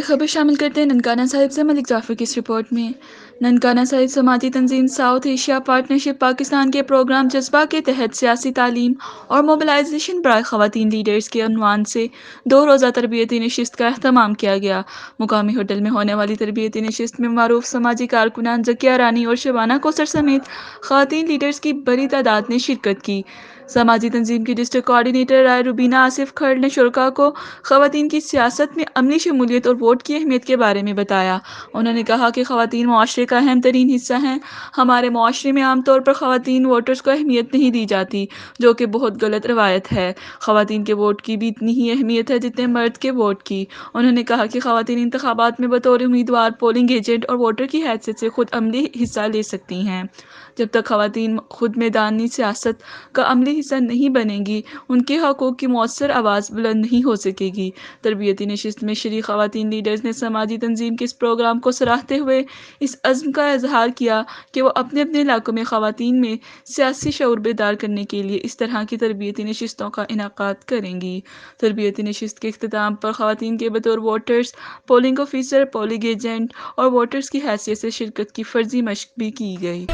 خبر شامل کرتے ہیں ننکانہ صاحب سے ملک جعفر کی اس رپورٹ میں۔ ننکانہ صاحب سماجی تنظیم ساؤتھ ایشیا پارٹنرشپ پاکستان کے پروگرام جذبہ کے تحت سیاسی تعلیم اور موبلائزیشن برائے خواتین لیڈرز کے عنوان سے 2 روزہ تربیتی نشست کا اہتمام کیا گیا۔ مقامی ہوٹل میں ہونے والی تربیتی نشست میں معروف سماجی کارکنان ذکیہ رانی اور شبانہ کوثر سمیت خواتین لیڈرز کی بڑی تعداد نے شرکت کی۔ سماجی تنظیم کی ڈسٹرکٹ کوآرڈینیٹر رائے روبینہ آصف کھرڑ نے شرکاء کو خواتین کی سیاست میں عملی شمولیت اور ووٹ کی اہمیت کے بارے میں بتایا۔ انہوں نے کہا کہ خواتین معاشرے کا اہم ترین حصہ ہیں۔ ہمارے معاشرے میں عام طور پر خواتین ووٹرز کو اہمیت نہیں دی جاتی، جو کہ بہت غلط روایت ہے۔ خواتین کے ووٹ کی بھی اتنی ہی اہمیت ہے جتنے مرد کے ووٹ کی۔ انہوں نے کہا کہ خواتین انتخابات میں بطور امیدوار، پولنگ ایجنٹ اور ووٹر کی حیثیت سے خود عملی حصہ لے سکتی ہیں۔ جب تک خواتین خود میدانی سیاست کا عملی حصہ نہیں بنیں گی، ان کے حقوق کی مؤثر آواز بلند نہیں ہو سکے گی۔ تربیتی نشست میں شریک خواتین لیڈرز نے سماجی تنظیم کے اس پروگرام کو سراہتے ہوئے اس عزم کا اظہار کیا کہ وہ اپنے اپنے علاقوں میں خواتین میں سیاسی شعور بیدار کرنے کے لیے اس طرح کی تربیتی نشستوں کا انعقاد کریں گی۔ تربیتی نشست کے اختتام پر خواتین کے بطور voters, polling officer, polling agent اور ووٹرز کی حیثیت سے شرکت کی فرضی مشق بھی کی گئی۔